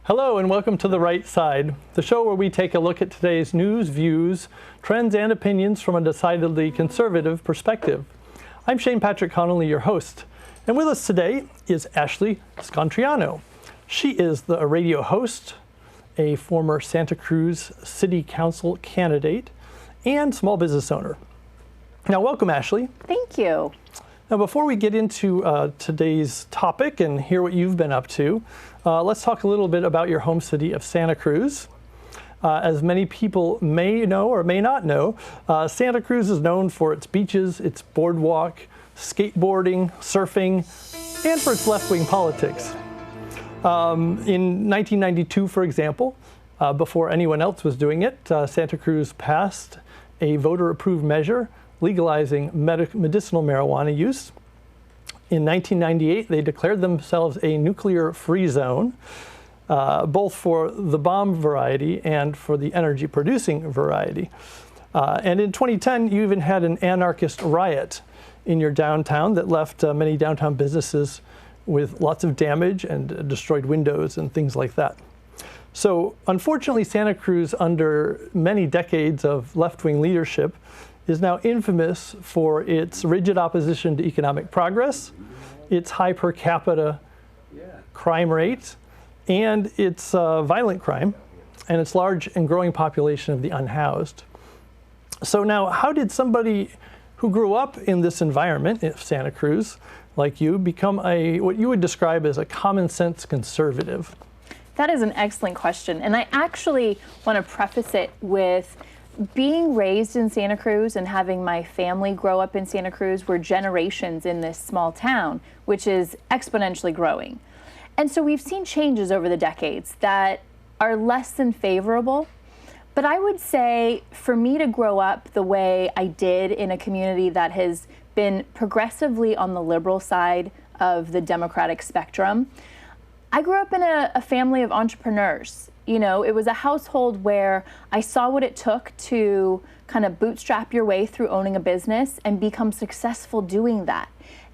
Hello and welcome to The Right Side, the show where we take a look at today's news, views, trends, and opinions from a decidedly conservative perspective. I'm Shane Patrick Connolly, your host, and with us today is Ashley Scontriano. She is a radio host, a former Santa Cruz City Council candidate, and small business owner. Now, welcome, Ashley. Thank you. Now, before we get into today's topic and hear what you've been up to, let's talk a little bit about your home city of Santa Cruz. As many people may know or may not know, Santa Cruz is known for its beaches, its boardwalk, skateboarding, surfing, and for its left-wing politics. In 1992, for example, before anyone else was doing it, Santa Cruz passed a voter-approved measure legalizing medicinal marijuana use. In 1998, they declared themselves a nuclear-free zone, both for the bomb variety and for the energy-producing variety. And in 2010, you even had an anarchist riot in your downtown that left many downtown businesses with lots of damage and destroyed windows and things like that. So unfortunately, Santa Cruz, under many decades of left-wing leadership, is now infamous for its rigid opposition to economic progress, its high per capita crime rate, and its violent crime, and its large and growing population of the unhoused. So now, how did somebody who grew up in this environment of Santa Cruz, like you, become what you would describe as a common sense conservative? That is an excellent question. And I actually want to preface it with being raised in Santa Cruz and having my family grow up in Santa Cruz. We're generations in this small town, which is exponentially growing. And so we've seen changes over the decades that are less than favorable. But I would say for me to grow up the way I did in a community that has been progressively on the liberal side of the Democratic spectrum, I grew up in a family of entrepreneurs. You know, it was a household where I saw what it took to kind of bootstrap your way through owning a business and become successful doing that.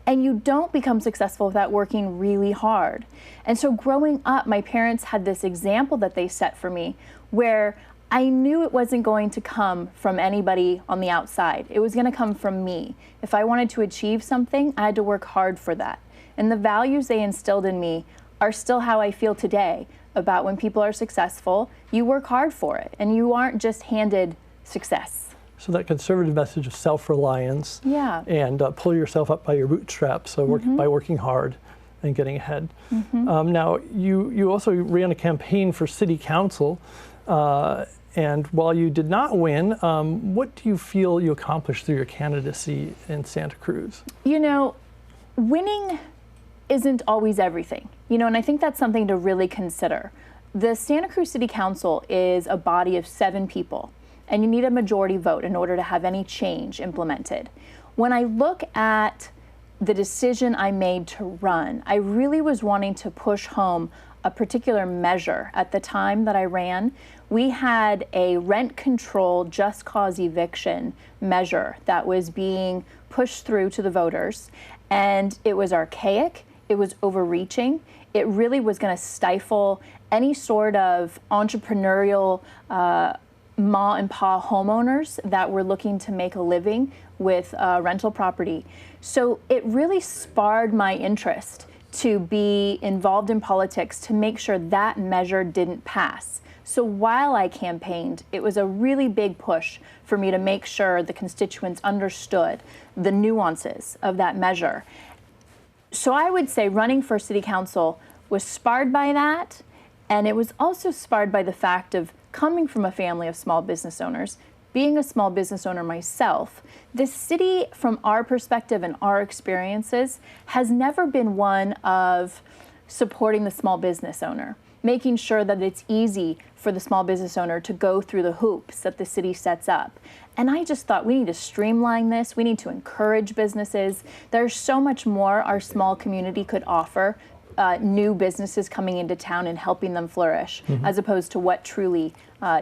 And you don't become successful without working really hard. And so growing up, my parents had this example that they set for me where I knew it wasn't going to come from anybody on the outside. It was going to come from me. If I wanted to achieve something, I had to work hard for that. And the values they instilled in me are still how I feel today about when people are successful, you work hard for it and you aren't just handed success. So that conservative message of self-reliance and pull yourself up by your bootstraps, so by working hard and getting ahead. Now, you also ran a campaign for city council, and while you did not win, what do you feel you accomplished through your candidacy in Santa Cruz? You know, winning isn't always everything, and I think that's something to really consider. The Santa Cruz City Council is a body of 7 people, and you need a majority vote in order to have any change implemented. When I look at the decision I made to run, I really was wanting to push home a particular measure. At the time that I ran, we had a rent control just cause eviction measure that was being pushed through to the voters, and it was archaic. It was overreaching. It really was going to stifle any sort of entrepreneurial ma and pa homeowners that were looking to make a living with rental property. So it really sparred my interest to be involved in politics to make sure that measure didn't pass. So while I campaigned, it was a really big push for me to make sure the constituents understood the nuances of that measure. So I would say running for city council was sparred by that, and it was also sparred by the fact of coming from a family of small business owners, being a small business owner myself. This city, from our perspective and our experiences, has never been one of supporting the small business owner, making sure that it's easy for the small business owner to go through the hoops that the city sets up. And I just thought we need to streamline this. We need to encourage businesses. There's so much more our small community could offer new businesses coming into town and helping them flourish, as opposed to what truly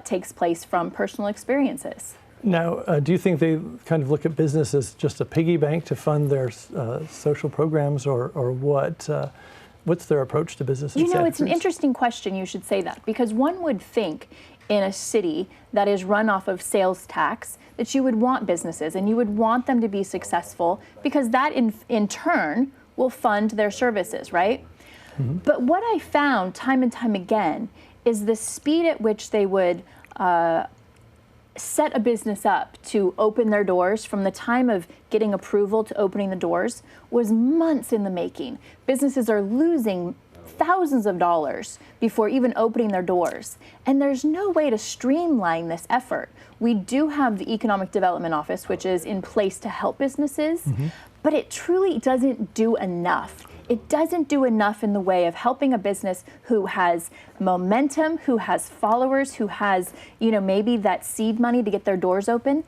takes place from personal experiences. Now, do you think they kind of look at business as just a piggy bank to fund their social programs, or what? What's their approach to business in You know, Santa it's an Cruz? interesting question. You should say that, because one would think in a city that is run off of sales tax that you would want businesses and you would want them to be successful, because that in turn will fund their services, right? But what I found time and time again is the speed at which they would set a business up to open their doors, from the time of getting approval to opening the doors, was months in the making. Businesses are losing thousands of dollars before even opening their doors. And there's no way to streamline this effort. We do have the Economic Development Office, which is in place to help businesses, but it truly doesn't do enough. It doesn't do enough in the way of helping a business who has momentum, who has followers, who has, you know, maybe that seed money to get their doors open,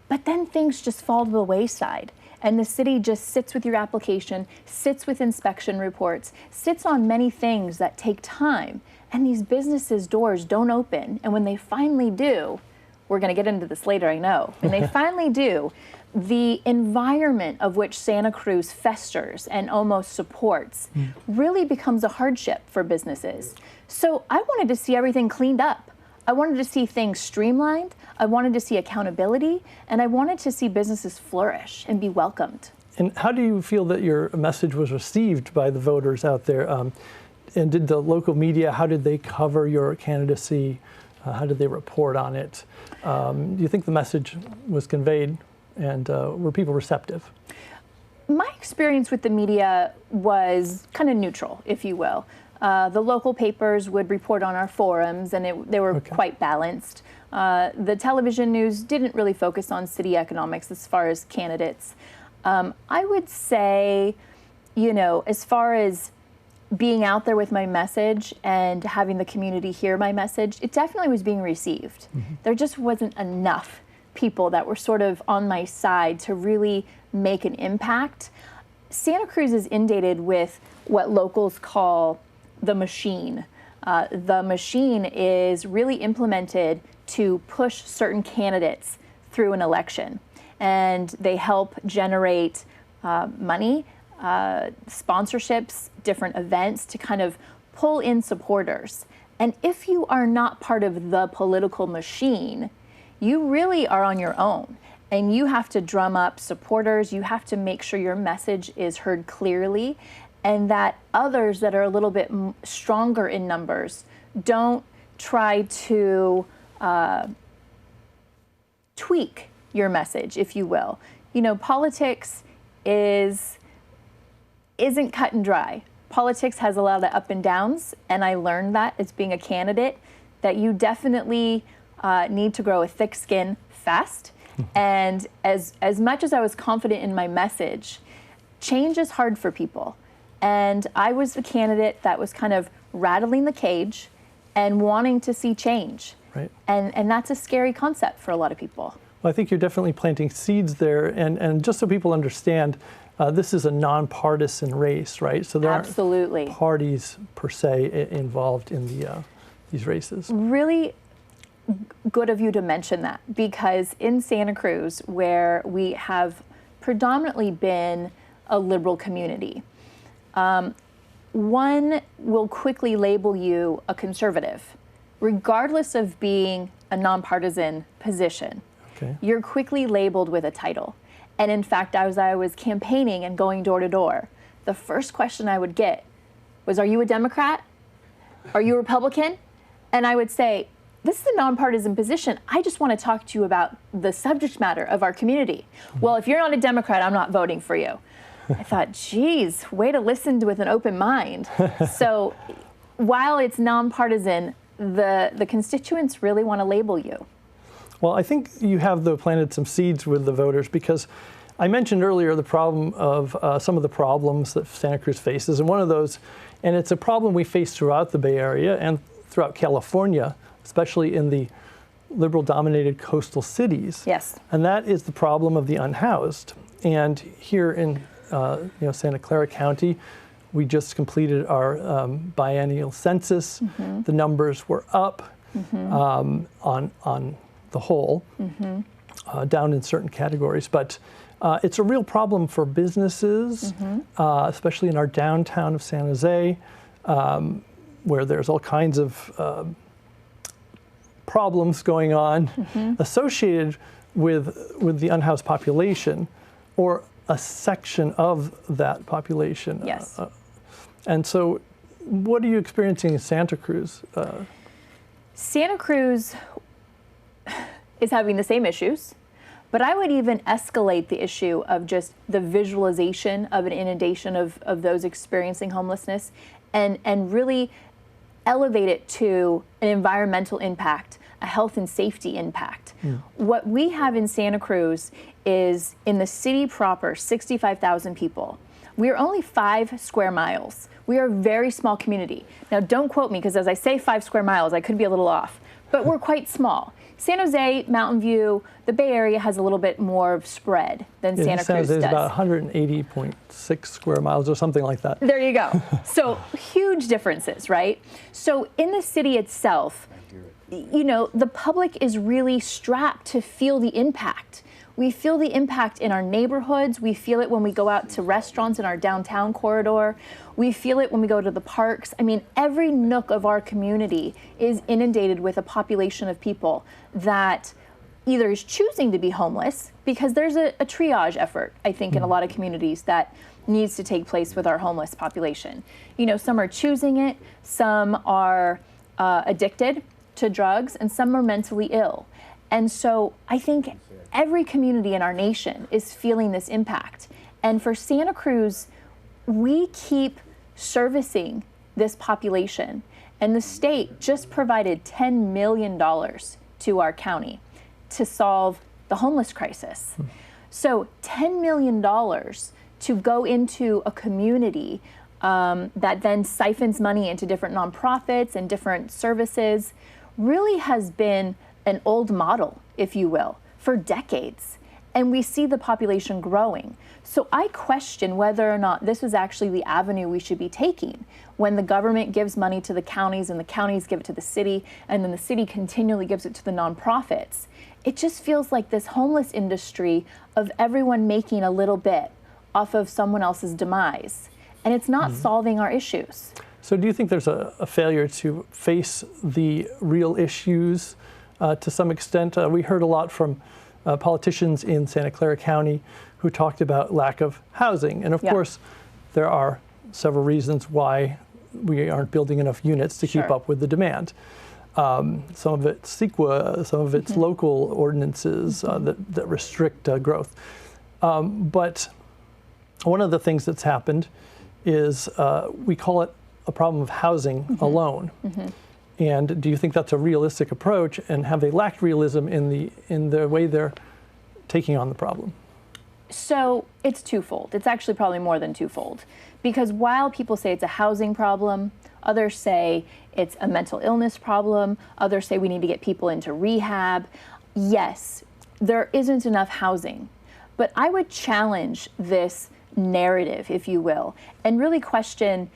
but then things just fall to the wayside. And the city just sits with your application, sits with inspection reports, sits on many things that take time. And these businesses' doors don't open. And when they finally do, we're going to get into this later, I know. When they finally do, the environment of which Santa Cruz festers and almost supports really becomes a hardship for businesses. So I wanted to see everything cleaned up. I wanted to see things streamlined. I wanted to see accountability, and I wanted to see businesses flourish and be welcomed. And how do you feel that your message was received by the voters out there? And did the local media, how did they cover your candidacy? How did they report on it? Do you think the message was conveyed, and were people receptive? My experience with the media was kind of neutral, if you will. The local papers would report on our forums, and they were quite balanced. The television news didn't really focus on city economics as far as candidates. I would say, you know, as far as being out there with my message and having the community hear my message, it definitely was being received. There just wasn't enough people that were sort of on my side to really make an impact. Santa Cruz is inundated with what locals call the machine. The machine is really implemented to push certain candidates through an election, and they help generate money, sponsorships, different events to kind of pull in supporters. And if you are not part of the political machine, you really are on your own, and you have to drum up supporters. You have to make sure your message is heard clearly, and that others that are a little bit stronger in numbers don't try to tweak your message, if you will. You know, politics isn't cut and dry. Politics has a lot of up and downs, and I learned that as being a candidate, that you definitely need to grow a thick skin fast. And as much as I was confident in my message, change is hard for people. And I was the candidate that was kind of rattling the cage and wanting to see change. Right. And that's a scary concept for a lot of people. Well, I think you're definitely planting seeds there. And just so people understand, this is a nonpartisan race, right? So there Absolutely. aren't parties per se involved in these races. Really good of you to mention that, because in Santa Cruz, where we have predominantly been a liberal community, one will quickly label you a conservative, regardless of being a nonpartisan position. Okay. You're quickly labeled with a title. And in fact, as I was campaigning and going door to door, the first question I would get was, "Are you a Democrat? Are you a Republican?" And I would say, "This is a nonpartisan position. I just want to talk to you about the subject matter of our community." "Well, if you're not a Democrat, I'm not voting for you." I thought, geez, way to listen with an open mind. So while it's nonpartisan, the constituents really want to label you. Well, I think you have, though, planted some seeds with the voters, because I mentioned earlier the problem of some of the problems that Santa Cruz faces. And one of those, and it's a problem we face throughout the Bay Area and throughout California, especially in the liberal-dominated coastal cities. Yes. And that is the problem of the unhoused. And here in Santa Clara County, we just completed our biennial census. The numbers were up on the whole, down in certain categories. But It's a real problem for businesses, especially in our downtown of San Jose, where there's all kinds of problems going on associated with the unhoused population, or a section of that population. Yes. And so, what are you experiencing in Santa Cruz? Santa Cruz is having the same issues, but I would even escalate the issue of just the visualization of an inundation of those experiencing homelessness, and really elevate it to an environmental impact, a health and safety impact. What we have in Santa Cruz is, in the city proper, 65,000 people. We are only 5 square miles. We are a very small community. Now, don't quote me, because as I say 5 square miles, I could be a little off, but we're quite small. San Jose, Mountain View, the Bay Area has a little bit more of spread than Santa Cruz San Jose is does. about 180.6 square miles or something like that. There you go. So huge differences, right? So in the city itself, you know, the public is really strapped to feel the impact. We feel the impact in our neighborhoods. We feel it when we go out to restaurants in our downtown corridor. We feel it when we go to the parks. I mean, every nook of our community is inundated with a population of people that either is choosing to be homeless, because there's a triage effort, I think, in a lot of communities that needs to take place with our homeless population. You know, some are choosing it, some are addicted to drugs, and some are mentally ill. And so I think every community in our nation is feeling this impact. And for Santa Cruz, we keep servicing this population. And the state just provided $10 million to our county to solve the homeless crisis. So $10 million to go into a community that then siphons money into different nonprofits and different services really has been an old model, if you will, for decades. And we see the population growing. So I question whether or not this is actually the avenue we should be taking, when the government gives money to the counties and the counties give it to the city, and then the city continually gives it to the nonprofits. It just feels like this homeless industry of everyone making a little bit off of someone else's demise. And it's not solving our issues. So do you think there's a failure to face the real issues to some extent? We heard a lot from politicians in Santa Clara County who talked about lack of housing. And of course, there are several reasons why we aren't building enough units to keep up with the demand. Some of it's CEQA, some of it's local ordinances that restrict growth. But one of the things that's happened is we call it a problem of housing alone. And do you think that's a realistic approach, and have they lacked realism in the way they're taking on the problem? So it's twofold. It's actually probably more than twofold, because while people say it's a housing problem, others say it's a mental illness problem, others say we need to get people into rehab. Yes, there isn't enough housing, but I would challenge this narrative, if you will, and really question,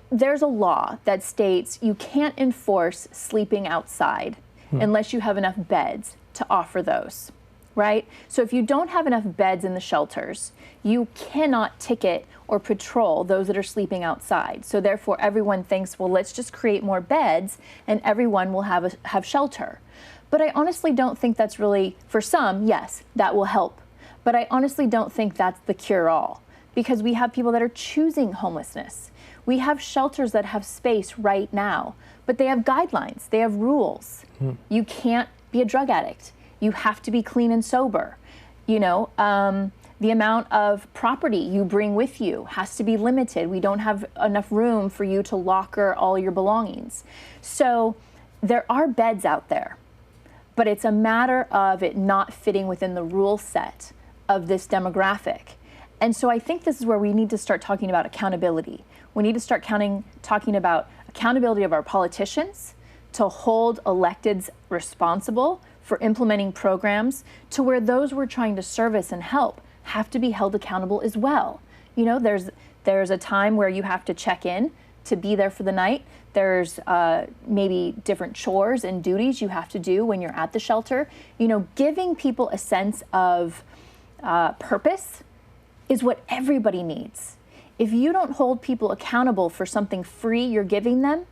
there's a law that states you can't enforce sleeping outside unless you have enough beds to offer those, right? So if you don't have enough beds in the shelters, you cannot ticket or patrol those that are sleeping outside. So therefore everyone thinks, well, let's just create more beds and everyone will have shelter. But I honestly don't think that's really, for some, yes, that will help. But I honestly don't think that's the cure-all, because we have people that are choosing homelessness. We have shelters that have space right now, but they have guidelines, they have rules. You can't be a drug addict. You have to be clean and sober. You know, the amount of property you bring with you has to be limited. We don't have enough room for you to locker all your belongings. So there are beds out there, but it's a matter of it not fitting within the rule set of this demographic. And so I think this is where we need to start talking about accountability. We need to start talking about accountability of our politicians to hold electeds responsible for implementing programs, to where those we're trying to service and help have to be held accountable as well. You know, there's a time where you have to check in to be there for the night. There's maybe different chores and duties you have to do when you're at the shelter. You know, giving people a sense of purpose is what everybody needs. If you don't hold people accountable for something free you're giving them,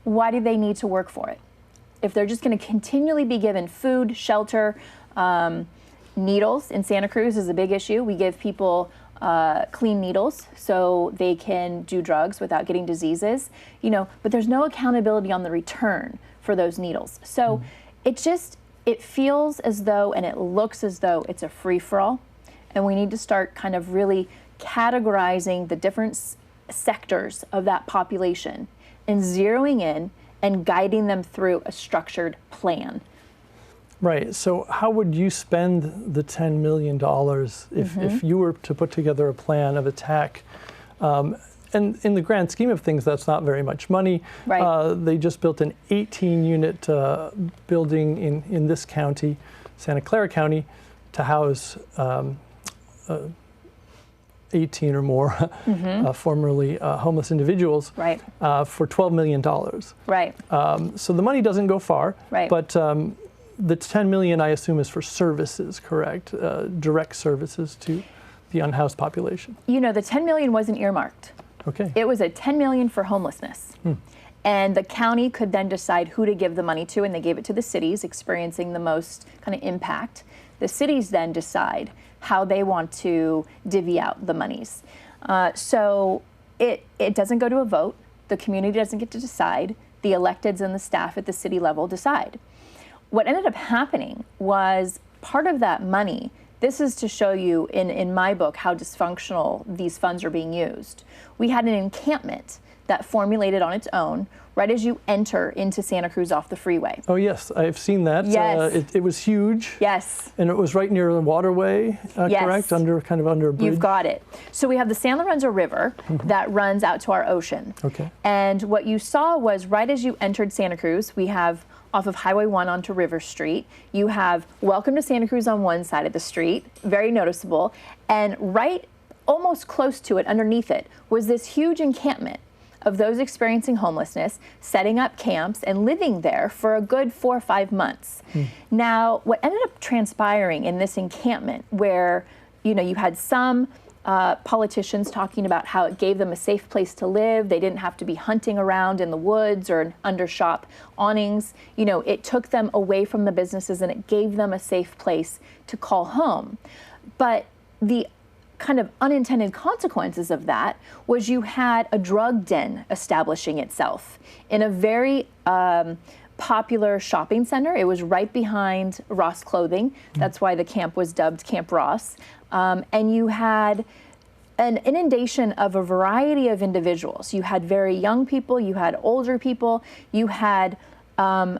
why do they need to work for it? If they're just going to continually be given food, shelter, needles in Santa Cruz is a big issue. We give people clean needles so they can do drugs without getting diseases, but there's no accountability on the return for those needles. So it feels as though, and it looks as though it's a free-for-all, and we need to start kind of really categorizing the different sectors of that population and zeroing in and guiding them through a structured plan. Right. So how would you spend the $10 million if you were to put together a plan of attack? And in the grand scheme of things, that's not very much money. Right. They just built an 18-unit building in this county, Santa Clara County, to house 18 or more formerly homeless individuals, Right. For $12 million. Right. So the money doesn't go far, Right. but the $10 million, I assume, is for services, correct? Direct services to the unhoused population. The $10 million wasn't earmarked. Okay. It was a $10 million for homelessness. And the county could then decide who to give the money to, and they gave it to the cities experiencing the most kind of impact. The cities then decide how they want to divvy out the monies. So it doesn't go to a vote. The community doesn't get to decide. The electeds and the staff at the city level decide. What ended up happening was part of that money, this is to show you in my book how dysfunctional these funds are being used. We had an encampment that formulated on its own right as you enter into Santa Cruz off the freeway. Oh yes, I've seen that. Yes. It was huge. Yes. And it was right near the waterway, Yes. correct? Under a bridge. You've got it. So we have the San Lorenzo River that runs out to our ocean. Okay. And what you saw was right as you entered Santa Cruz, we have off of Highway 1 onto River Street, you have Welcome to Santa Cruz on one side of the street, very noticeable, and right almost close to it, underneath it, was this huge encampment of those experiencing homelessness, setting up camps and living there for a good 4 or 5 months. Now, what ended up transpiring in this encampment where, you had some politicians talking about how it gave them a safe place to live. They didn't have to be hunting around in the woods or under shop awnings. It took them away from the businesses and it gave them a safe place to call home. But the kind of unintended consequences of that was you had a drug den establishing itself in a very popular shopping center. It was right behind Ross Clothing. That's why the camp was dubbed Camp Ross. And you had an inundation of a variety of individuals. You had very young people, you had older people, you had, because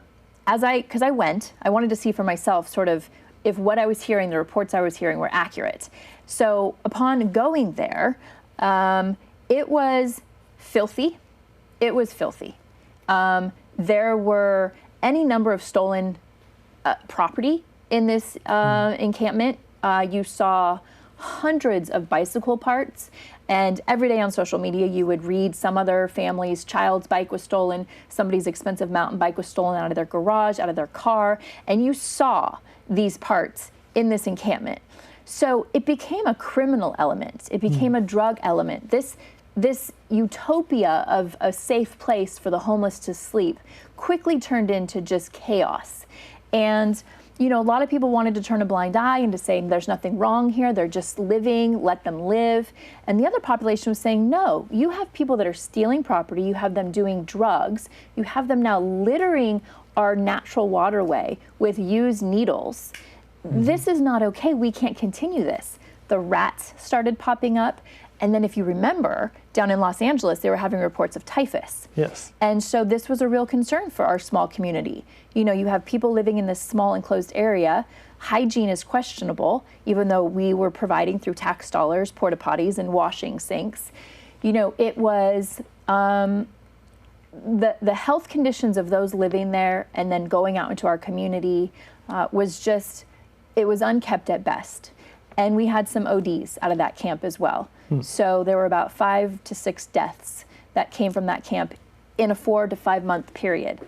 I wanted to see for myself sort of if what I was hearing, the reports I was hearing were accurate. So upon going there, it was filthy. It was filthy. There were any number of stolen property in this encampment. You saw hundreds of bicycle parts, and every day on social media you would read some other family's child's bike was stolen, somebody's expensive mountain bike was stolen out of their garage, out of their car, and you saw these parts in this encampment. So it became a criminal element. It became a drug element. This utopia of a safe place for the homeless to sleep quickly turned into just chaos. And a lot of people wanted to turn a blind eye and to say there's nothing wrong here, they're just living, let them live. And the other population was saying, no, you have people that are stealing property, you have them doing drugs, you have them now littering our natural waterway with used needles. This is not okay, we can't continue this. The rats started popping up. And then if you remember, down in Los Angeles, they were having reports of typhus. Yes. And so this was a real concern for our small community. You have people living in this small enclosed area. Hygiene is questionable, even though we were providing through tax dollars, porta potties and washing sinks. It was the health conditions of those living there and then going out into our community it was unkept at best. And we had some ODs out of that camp as well. So there were about 5 to 6 deaths that came from that camp in a 4 to 5 month period.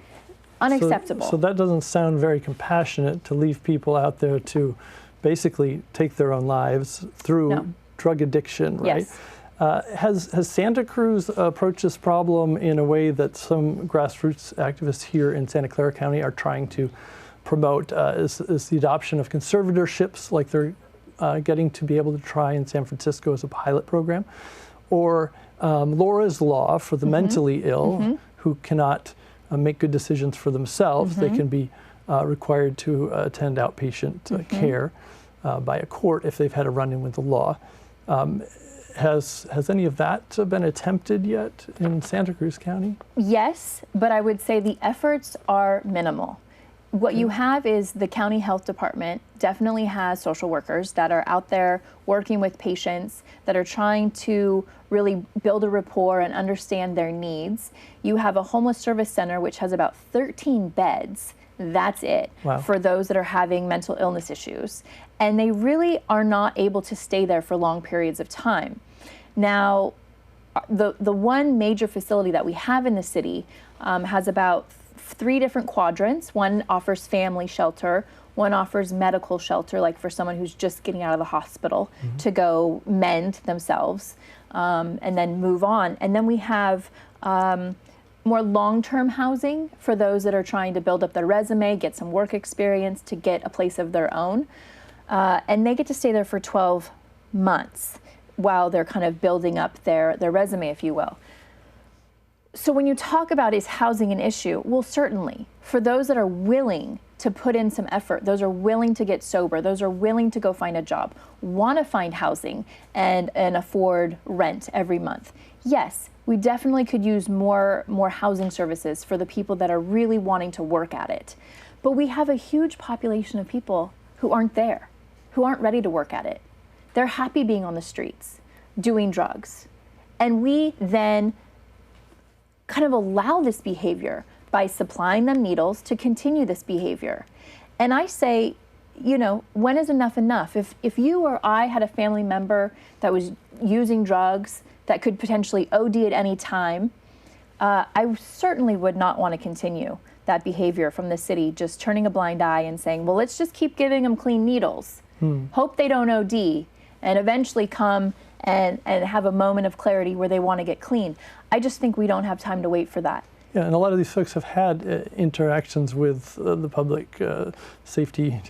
Unacceptable. So that doesn't sound very compassionate to leave people out there to basically take their own lives through drug addiction, right? Yes. Has Santa Cruz approached this problem in a way that some grassroots activists here in Santa Clara County are trying to promote? Is the adoption of conservatorships like they're getting to be able to try in San Francisco as a pilot program? Or Laura's Law for the mentally ill who cannot make good decisions for themselves. They can be required to attend outpatient care by a court if they've had a run-in with the law. Has any of that been attempted yet in Santa Cruz County? Yes, but I would say the efforts are minimal. What you have is the county health department definitely has social workers that are out there working with patients that are trying to really build a rapport and understand their needs. You have a homeless service center which has about 13 beds. That's it. Wow. For those that are having mental illness issues. And they really are not able to stay there for long periods of time. Now, the one major facility that we have in the city has about 3 different quadrants. One offers family shelter, one offers medical shelter, like for someone who's just getting out of the hospital to go mend themselves and then move on. And then we have more long-term housing for those that are trying to build up their resume, get some work experience, to get a place of their own. And they get to stay there for 12 months while they're kind of building up their resume, if you will. So when you talk about is housing an issue, well, certainly. For those that are willing to put in some effort, those are willing to get sober, those are willing to go find a job, want to find housing and afford rent every month. Yes, we definitely could use more housing services for the people that are really wanting to work at it. But we have a huge population of people who aren't there, who aren't ready to work at it. They're happy being on the streets, doing drugs. And we then kind of allow this behavior by supplying them needles to continue this behavior. And I say, you know, when is enough enough? If you or I had a family member that was using drugs that could potentially OD at any time, I certainly would not want to continue that behavior from the city, just turning a blind eye and saying, well, let's just keep giving them clean needles. Hope they don't OD, and eventually come and have a moment of clarity where they want to get clean. I just think we don't have time to wait for that. Yeah, and a lot of these folks have had interactions with the public safety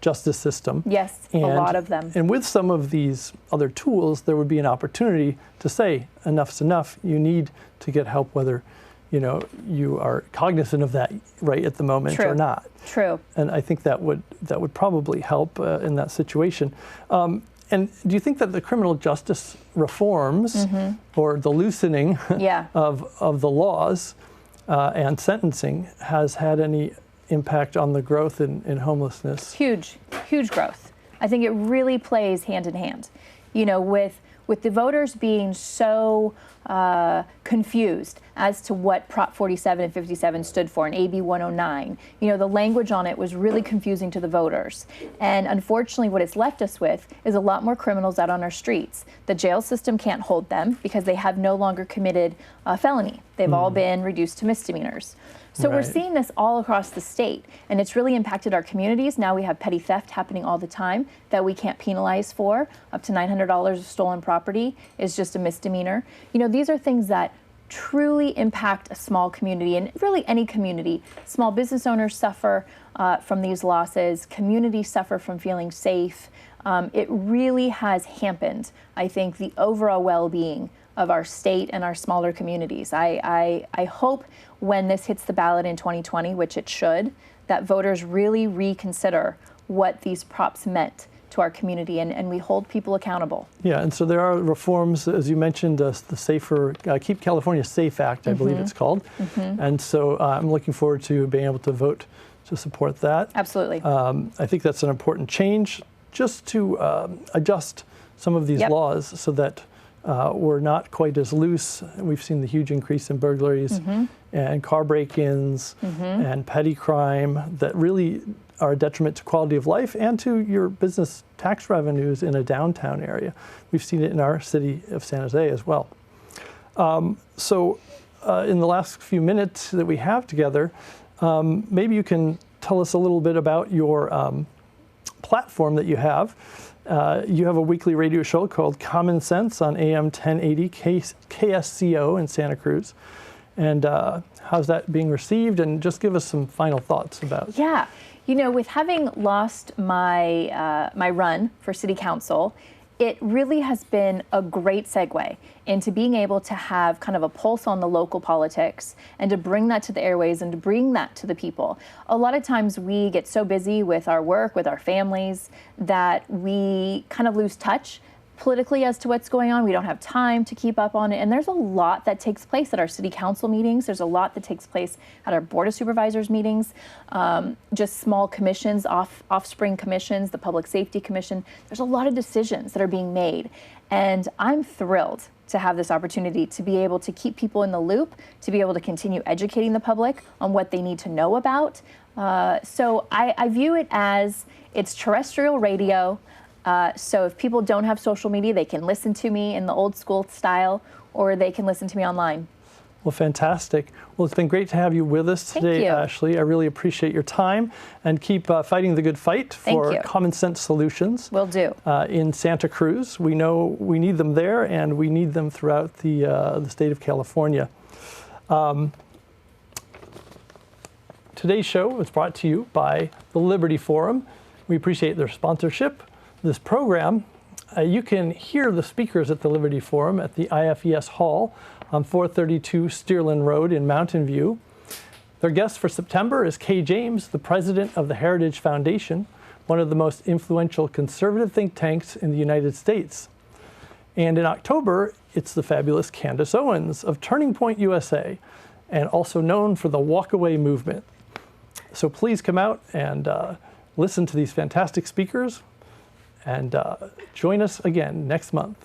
justice system. Yes, a lot of them. And with some of these other tools, there would be an opportunity to say, enough's enough. You need to get help, whether you are cognizant of that right at the moment or not. True. And I think that would probably help in that situation. And do you think that the criminal justice reforms or the loosening of the laws and sentencing has had any impact on the growth in homelessness? Huge growth. I think it really plays hand in hand. You know, with the voters being so confused as to what Prop 47 and 57 stood for and AB 109, the language on it was really confusing to the voters. And unfortunately, what it's left us with is a lot more criminals out on our streets. The jail system can't hold them because they have no longer committed a felony. They've all been reduced to misdemeanors. So we're seeing this all across the state, and it's really impacted our communities. Now we have petty theft happening all the time that we can't penalize for. Up to $900 of stolen property is just a misdemeanor. These are things that truly impact a small community, and really any community. Small business owners suffer from these losses. Communities suffer from feeling safe. It really has hampered, I think, the overall well-being of our state and our smaller communities. I hope when this hits the ballot in 2020, which it should, that voters really reconsider what these props meant to our community, and we hold people accountable. Yeah, and so there are reforms, as you mentioned, the Safer, Keep California Safe Act, I believe it's called. And so I'm looking forward to being able to vote to support that. Absolutely. I think that's an important change, just to adjust some of these laws so that we're not quite as loose. We've seen the huge increase in burglaries and car break-ins and petty crime that really are a detriment to quality of life and to your business tax revenues in a downtown area. We've seen it in our city of San Jose as well. So in the last few minutes that we have together, maybe you can tell us a little bit about your platform that you have. You have a weekly radio show called Common Sense on AM 1080 KSCO in Santa Cruz. And how's that being received? And just give us some final thoughts about it. Yeah, you know, with having lost my my run for city council, it really has been a great segue into being able to have kind of a pulse on the local politics and to bring that to the airways and to bring that to the people. A lot of times we get so busy with our work, with our families, that we kind of lose touch politically as to what's going on. We don't have time to keep up on it. And there's a lot that takes place at our city council meetings. There's a lot that takes place at our board of supervisors meetings, just small commissions, offspring commissions, the public safety commission. There's a lot of decisions that are being made. And I'm thrilled to have this opportunity to be able to keep people in the loop, to be able to continue educating the public on what they need to know about. So I view it as it's terrestrial radio. So if people don't have social media, they can listen to me in the old school style, or they can listen to me online. Well, fantastic. Well, it's been great to have you with us today, Ashley. I really appreciate your time, and keep fighting the good fight for common sense solutions. Will do. In Santa Cruz. We know we need them there, and we need them throughout the state of California. Today's show was brought to you by the Liberty Forum. We appreciate their sponsorship. This program, you can hear the speakers at the Liberty Forum at the IFES Hall on 432 Stearland Road in Mountain View. Their guest for September is Kay James, the president of the Heritage Foundation, one of the most influential conservative think tanks in the United States. And in October, it's the fabulous Candace Owens of Turning Point USA, and also known for the Walkaway movement. So please come out and listen to these fantastic speakers. And join us again next month.